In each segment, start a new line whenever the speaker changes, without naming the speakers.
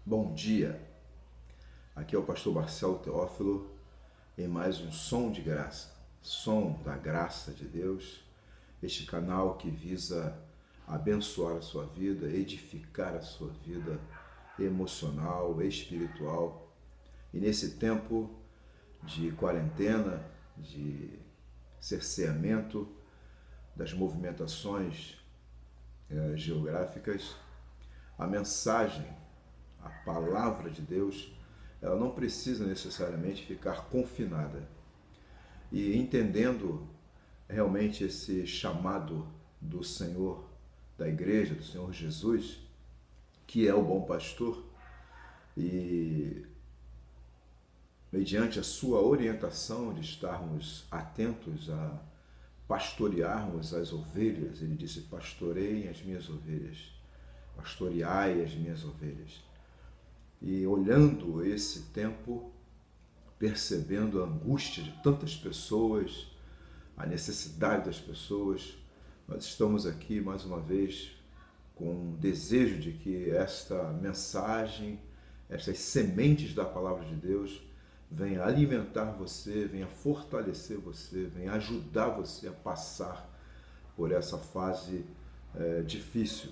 Bom dia, aqui é o pastor Marcelo Teófilo em mais um Som de Graça, Som da Graça de Deus, este canal que visa abençoar a sua vida, edificar a sua vida emocional, espiritual. E nesse tempo de quarentena, de cerceamento das movimentações geográficas, a mensagem, a palavra de Deus, ela não precisa necessariamente ficar confinada. E entendendo realmente esse chamado do Senhor, da igreja, do Senhor Jesus, que é o bom pastor, e mediante a sua orientação de estarmos atentos a pastorearmos as ovelhas, ele disse: pastoreiem as minhas ovelhas, pastoreai as minhas ovelhas. E olhando esse tempo, percebendo a angústia de tantas pessoas, a necessidade das pessoas, nós estamos aqui mais uma vez com o desejo de que esta mensagem, estas sementes da palavra de Deus venha alimentar você, venha fortalecer você, venha ajudar você a passar por essa fase difícil.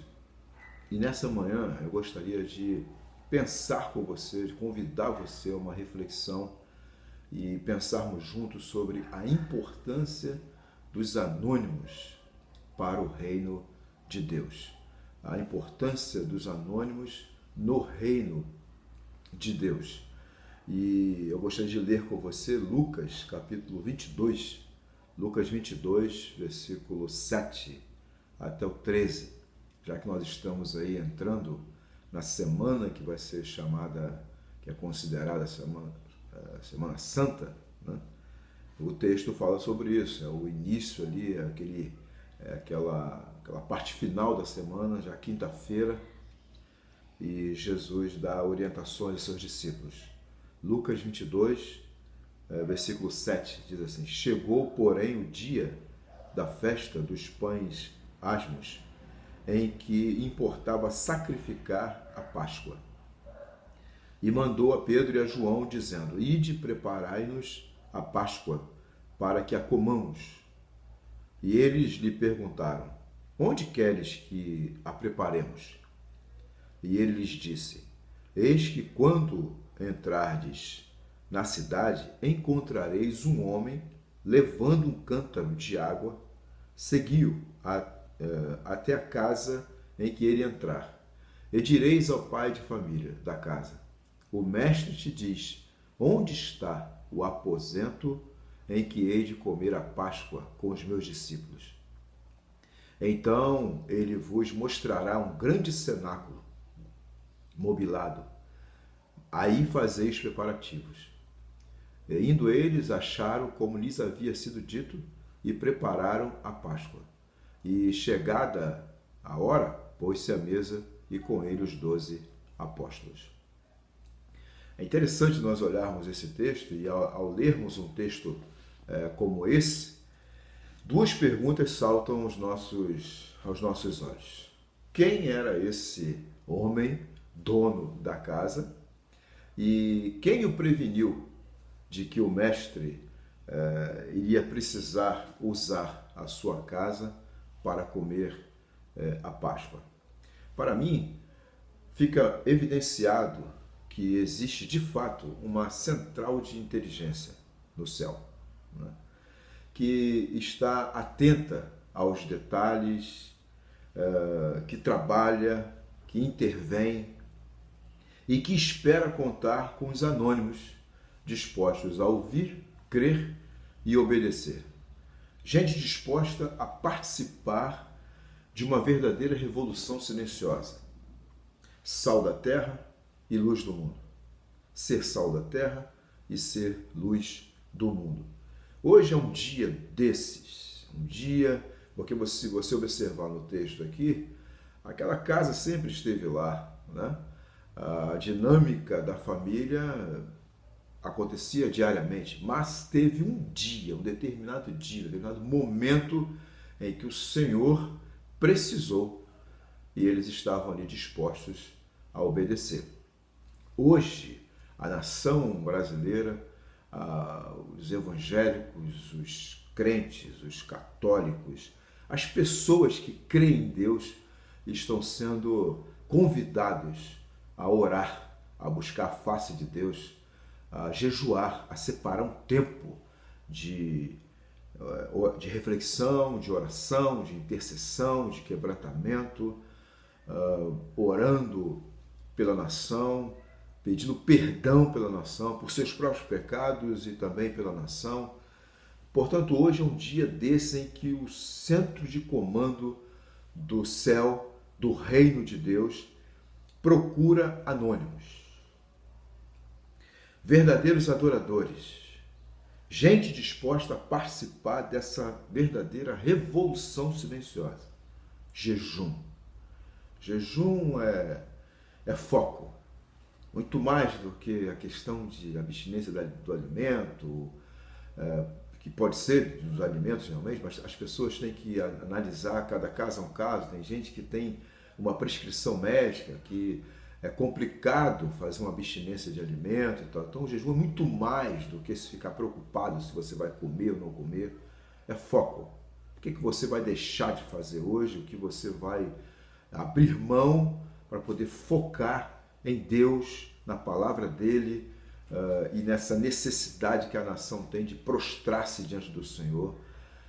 E nessa manhã eu gostaria de pensar com você, de convidar você a uma reflexão e pensarmos juntos sobre a importância dos anônimos para o reino de Deus. A importância dos anônimos no reino de Deus. E eu gostaria de ler com você Lucas, capítulo 22, Lucas 22, versículo 7 até o 13, já que nós estamos aí entrando na semana que vai ser chamada, que é considerada Semana Santa, né? O texto fala sobre isso, é o início ali, aquela parte final da semana, já quinta-feira, e Jesus dá orientações aos seus discípulos. Lucas 22, versículo 7, diz assim: chegou, porém, o dia da festa dos pães asmos, em que importava sacrificar a Páscoa. E mandou a Pedro e a João, dizendo: ide, preparai-nos a Páscoa, para que a comamos. E eles lhe perguntaram: onde queres que a preparemos? E ele lhes disse: eis que quando entrardes na cidade, encontrareis um homem levando um cântaro de água, segui-o até a casa em que ele entrar. E direis ao pai de família da casa: o mestre te diz, onde está o aposento em que hei de comer a Páscoa com os meus discípulos? Então ele vos mostrará um grande cenáculo mobilado. Aí fazeis preparativos. E indo eles, acharam como lhes havia sido dito e prepararam a Páscoa. E chegada a hora, pôs-se à mesa e com ele os 12 apóstolos. É interessante nós olharmos esse texto e ao lermos um texto como esse, duas perguntas saltam aos nossos olhos. Quem era esse homem, dono da casa, e quem o preveniu de que o mestre iria precisar usar a sua casa para comer a Páscoa? Para mim, fica evidenciado que existe de fato uma central de inteligência no céu, né? Que está atenta aos detalhes, que trabalha, que intervém e que espera contar com os anônimos dispostos a ouvir, crer e obedecer. Gente disposta a participar de uma verdadeira revolução silenciosa. Sal da terra e luz do mundo. Ser sal da terra e ser luz do mundo. Hoje é um dia desses, um dia, porque se você observar no texto aqui, aquela casa sempre esteve lá, né? A dinâmica da família acontecia diariamente, mas teve um dia, um determinado momento em que o Senhor precisou e eles estavam ali dispostos a obedecer. Hoje, a nação brasileira, os evangélicos, os crentes, os católicos, as pessoas que creem em Deus estão sendo convidados a orar, a buscar a face de Deus, a jejuar, a separar um tempo de reflexão, de oração, de intercessão, de quebrantamento, orando pela nação, pedindo perdão pela nação, por seus próprios pecados e também pela nação. Portanto, hoje é um dia desse em que o centro de comando do céu, do reino de Deus, procura anônimos, verdadeiros adoradores, gente disposta a participar dessa verdadeira revolução silenciosa. Jejum. Jejum é foco. Muito mais do que a questão de abstinência do alimento, que pode ser dos alimentos realmente, mas as pessoas têm que analisar, cada caso é um caso. Tem gente que tem uma prescrição médica, que é complicado fazer uma abstinência de alimento e tal. Então o jejum é muito mais do que se ficar preocupado se você vai comer ou não comer. É foco. O que você vai deixar de fazer hoje, o que você vai abrir mão para poder focar em Deus, na palavra dele, e nessa necessidade que a nação tem de prostrar-se diante do Senhor.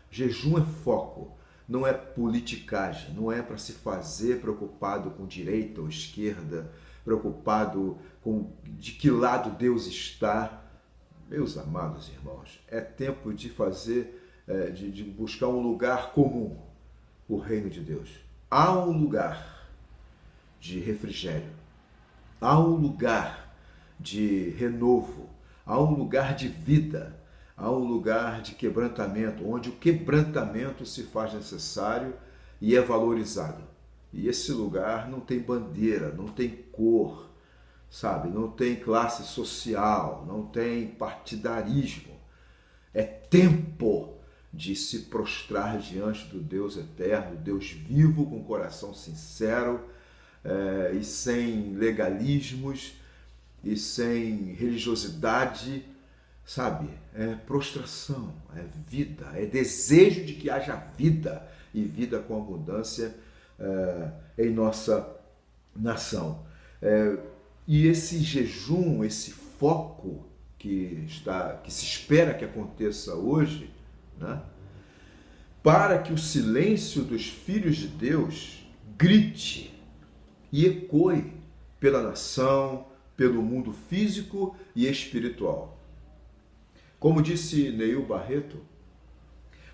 Jejum é foco, não é politicagem, não é para se fazer preocupado com direita ou esquerda, preocupado com de que lado Deus está. Meus amados irmãos, é tempo de fazer, de buscar um lugar comum, o reino de Deus. Há um lugar de refrigério, há um lugar de renovo, há um lugar de vida, há um lugar de quebrantamento, onde o quebrantamento se faz necessário e é valorizado. E esse lugar não tem bandeira, não tem cor, sabe? Não tem classe social, não tem partidarismo. É tempo de se prostrar diante do Deus eterno, Deus vivo, com coração sincero, e sem legalismos e sem religiosidade, sabe? É prostração, é vida, é desejo de que haja vida e vida com abundância em nossa nação. E esse jejum, esse foco que se espera que aconteça hoje, né? Para que o silêncio dos filhos de Deus grite e ecoe pela nação, pelo mundo físico e espiritual. Como disse Neil Barreto,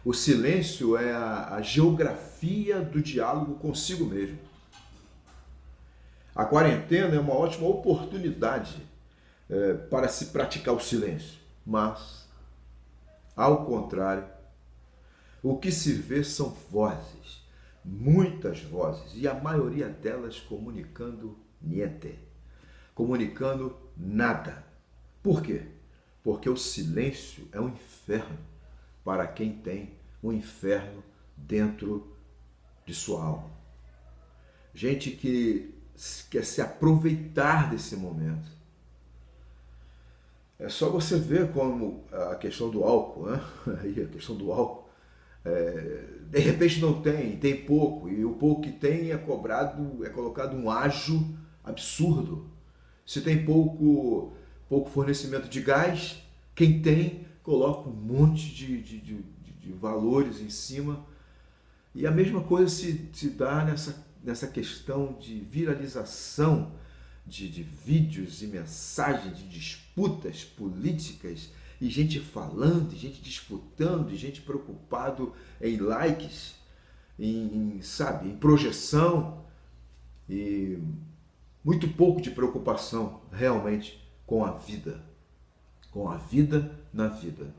o silêncio é a geografia do diálogo consigo mesmo. A quarentena é uma ótima oportunidade para se praticar o silêncio, mas, ao contrário, o que se vê são vozes, muitas vozes, e a maioria delas comunicando niente, comunicando nada. Por quê? Porque o silêncio é um inferno para quem tem um inferno dentro de sua alma. Gente que quer se aproveitar desse momento. É só você ver como a questão do álcool, né? Aí a questão do álcool, de repente não tem pouco, e o pouco que tem é colocado um ágio absurdo. Se tem pouco fornecimento de gás, quem tem coloca um monte de valores em cima. E a mesma coisa se dá nessa questão de viralização de vídeos e mensagens, de disputas políticas, e gente falando, e gente disputando, e gente preocupado em likes, em projeção, e muito pouco de preocupação realmente com a vida na vida.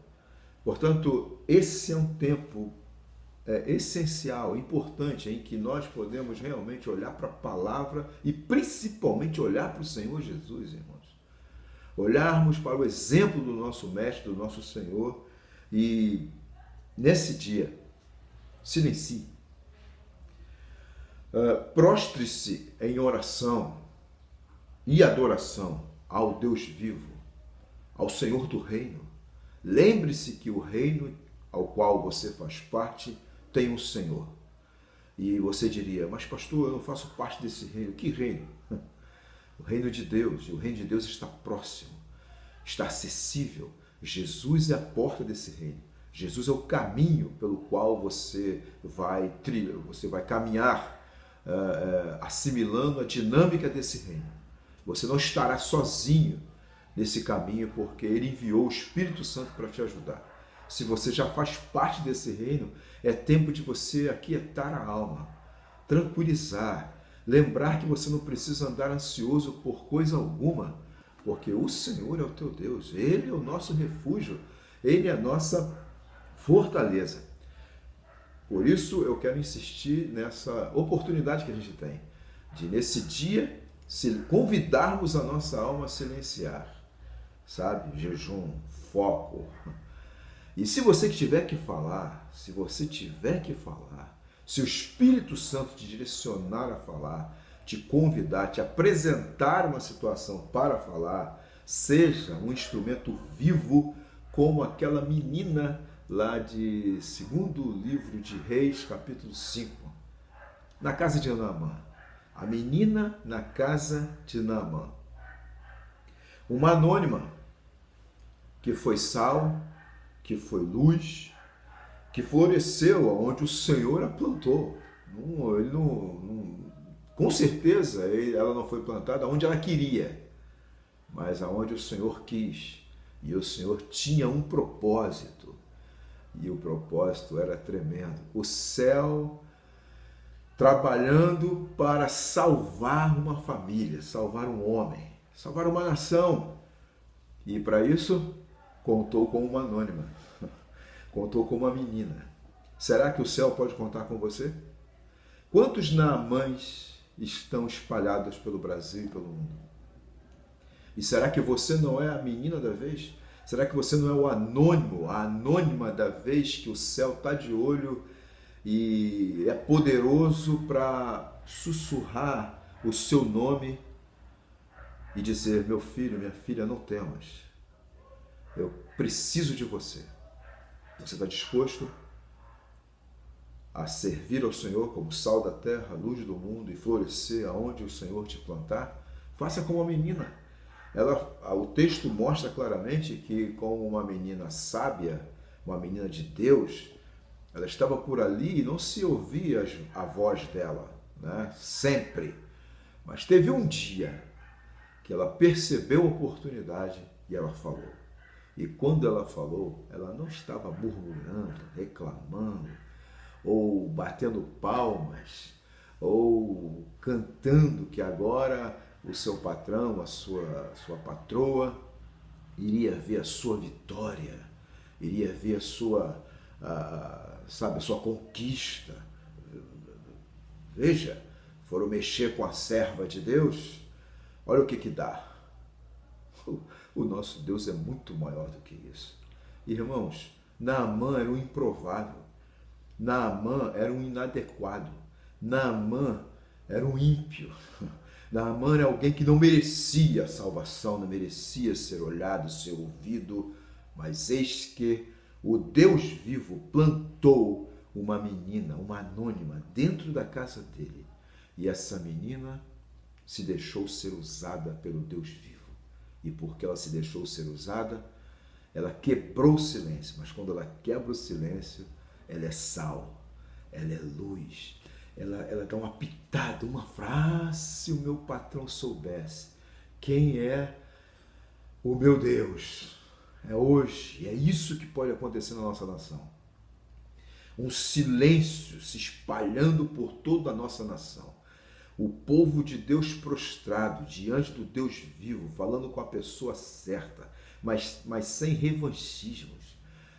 Portanto, esse é um tempo essencial, importante, em que nós podemos realmente olhar para a palavra e principalmente olhar para o Senhor Jesus, irmãos. Olharmos para o exemplo do nosso Mestre, do nosso Senhor, e nesse dia, silencie. Prostre-se em oração e adoração ao Deus vivo, ao Senhor do reino. Lembre-se que o reino ao qual você faz parte tem um Senhor. E você diria, mas pastor, eu não faço parte desse reino. Que reino? O reino de Deus. E o reino de Deus está próximo, está acessível. Jesus é a porta desse reino. Jesus é o caminho pelo qual você vai caminhar, assimilando a dinâmica desse reino. Você não estará sozinho nesse caminho, porque Ele enviou o Espírito Santo para te ajudar. Se você já faz parte desse reino, é tempo de você aquietar a alma, tranquilizar, lembrar que você não precisa andar ansioso por coisa alguma, porque o Senhor é o teu Deus, Ele é o nosso refúgio, Ele é a nossa fortaleza. Por isso eu quero insistir nessa oportunidade que a gente tem, de nesse dia convidarmos a nossa alma a silenciar, sabe? Jejum, foco. E se você tiver que falar, se o Espírito Santo te direcionar a falar, te convidar, te apresentar uma situação para falar, seja um instrumento vivo, como aquela menina lá de 2º livro de Reis, capítulo 5, na casa de Naamã. A menina na casa de Naamã. Uma anônima, que foi sal, que foi luz, que floresceu onde o Senhor a plantou. Com certeza ela não foi plantada onde ela queria, mas aonde o Senhor quis. E o Senhor tinha um propósito, e o propósito era tremendo. O céu trabalhando para salvar uma família, salvar um homem, salvar uma nação. E para isso contou com uma anônima, contou com uma menina. Será que o céu pode contar com você? Quantos Naamãs estão espalhados pelo Brasil e pelo mundo? E será que você não é a menina da vez? Será que você não é o anônimo, a anônima da vez que o céu está de olho e é poderoso para sussurrar o seu nome e dizer, meu filho, minha filha, não temas. Eu preciso de você. Você está disposto a servir ao Senhor como sal da terra, luz do mundo e florescer aonde o Senhor te plantar? Faça como a menina. O texto mostra claramente que, como uma menina sábia, uma menina de Deus, ela estava por ali e não se ouvia a voz dela, né? Sempre. Mas teve um dia que ela percebeu a oportunidade e ela falou. E quando ela falou, ela não estava murmurando, reclamando, ou batendo palmas, ou cantando que agora o seu patrão, a sua patroa, iria ver a sua vitória, iria ver a sua conquista. Veja, foram mexer com a serva de Deus, olha o que dá. O nosso Deus é muito maior do que isso. Irmãos, Naamã era um improvável, Naamã era um inadequado, Naamã era um ímpio, Naamã era alguém que não merecia a salvação, não merecia ser olhado, ser ouvido, mas eis que o Deus vivo plantou uma menina, uma anônima, dentro da casa dele. E essa menina se deixou ser usada pelo Deus vivo. E porque ela se deixou ser usada, ela quebrou o silêncio. Mas quando ela quebra o silêncio, ela é sal, ela é luz. Ela dá uma pitada, uma frase, se o meu patrão soubesse quem é o meu Deus. É hoje, é isso que pode acontecer na nossa nação. Um silêncio se espalhando por toda a nossa nação. O povo de Deus prostrado diante do Deus vivo, falando com a pessoa certa, mas sem revanchismos.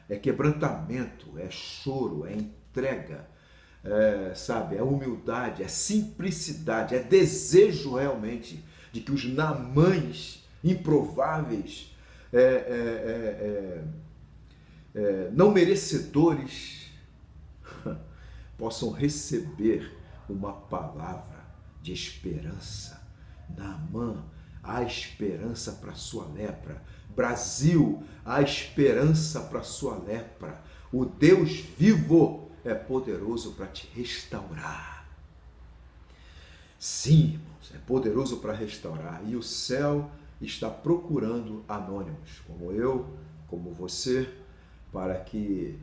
É quebrantamento, é choro, é entrega, é humildade, é simplicidade, é desejo realmente de que os Naamãs improváveis, não merecedores, possam receber uma palavra de esperança. Naamã, há esperança para a sua lepra. Brasil, há esperança para a sua lepra. O Deus vivo é poderoso para te restaurar. Sim, irmãos, é poderoso para restaurar. E o céu está procurando anônimos, como eu, como você, para que,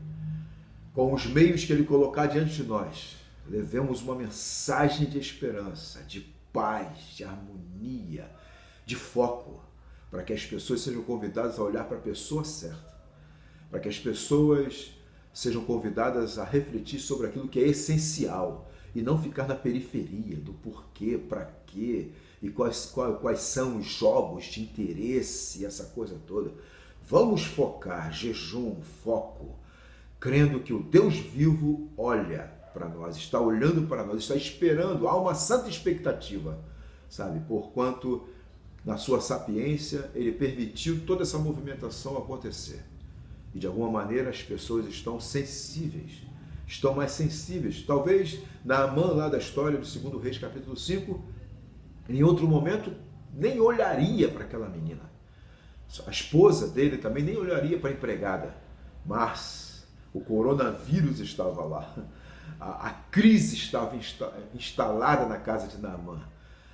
com os meios que Ele colocar diante de nós, levemos uma mensagem de esperança, de paz, de harmonia, de foco, para que as pessoas sejam convidadas a olhar para a pessoa certa, para que as pessoas sejam convidadas a refletir sobre aquilo que é essencial e não ficar na periferia do porquê, para quê e quais são os jogos de interesse, essa coisa toda. Vamos focar, jejum, foco, crendo que o Deus vivo olha para nós, está olhando para nós, está esperando, há uma santa expectativa, sabe? Porquanto, na sua sapiência, Ele permitiu toda essa movimentação acontecer. E de alguma maneira as pessoas estão sensíveis, estão mais sensíveis. Talvez Naamã, lá da história do 2 Reis, capítulo 5, em outro momento, nem olharia para aquela menina. A esposa dele também nem olharia para a empregada. Mas o coronavírus estava lá. A crise estava instalada na casa de Naamã.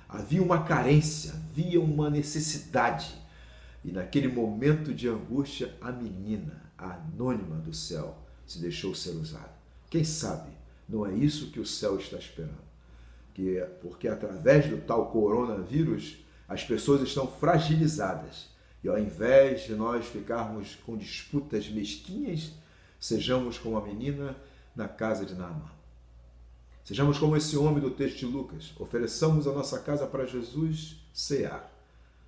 Havia uma carência, havia uma necessidade. E naquele momento de angústia, a menina, a anônima do céu, se deixou ser usada. Quem sabe não é isso que o céu está esperando? Porque através do tal coronavírus, as pessoas estão fragilizadas. E ao invés de nós ficarmos com disputas mesquinhas, sejamos como a menina na casa de Naamã. Sejamos como esse homem do texto de Lucas. Ofereçamos a nossa casa para Jesus cear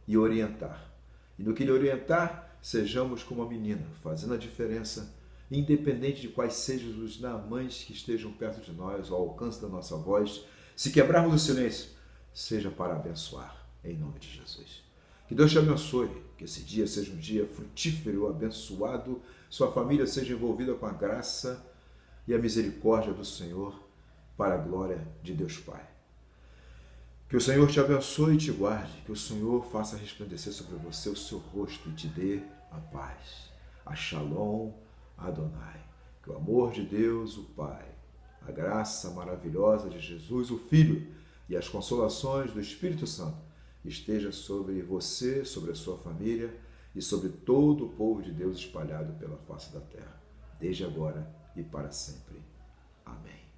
e orientar. E no que Ele orientar, sejamos como a menina, fazendo a diferença, independente de quais sejam os Naamãs que estejam perto de nós, ao alcance da nossa voz. Se quebrarmos o silêncio, seja para abençoar, em nome de Jesus. Que Deus te abençoe, que esse dia seja um dia frutífero, abençoado, sua família seja envolvida com a graça e a misericórdia do Senhor, para a glória de Deus Pai. Que o Senhor te abençoe e te guarde, que o Senhor faça resplandecer sobre você o seu rosto e te dê a paz. A Shalom Adonai. Que o amor de Deus, o Pai, a graça maravilhosa de Jesus, o Filho, e as consolações do Espírito Santo esteja sobre você, sobre a sua família e sobre todo o povo de Deus espalhado pela face da terra, desde agora e para sempre. Amém.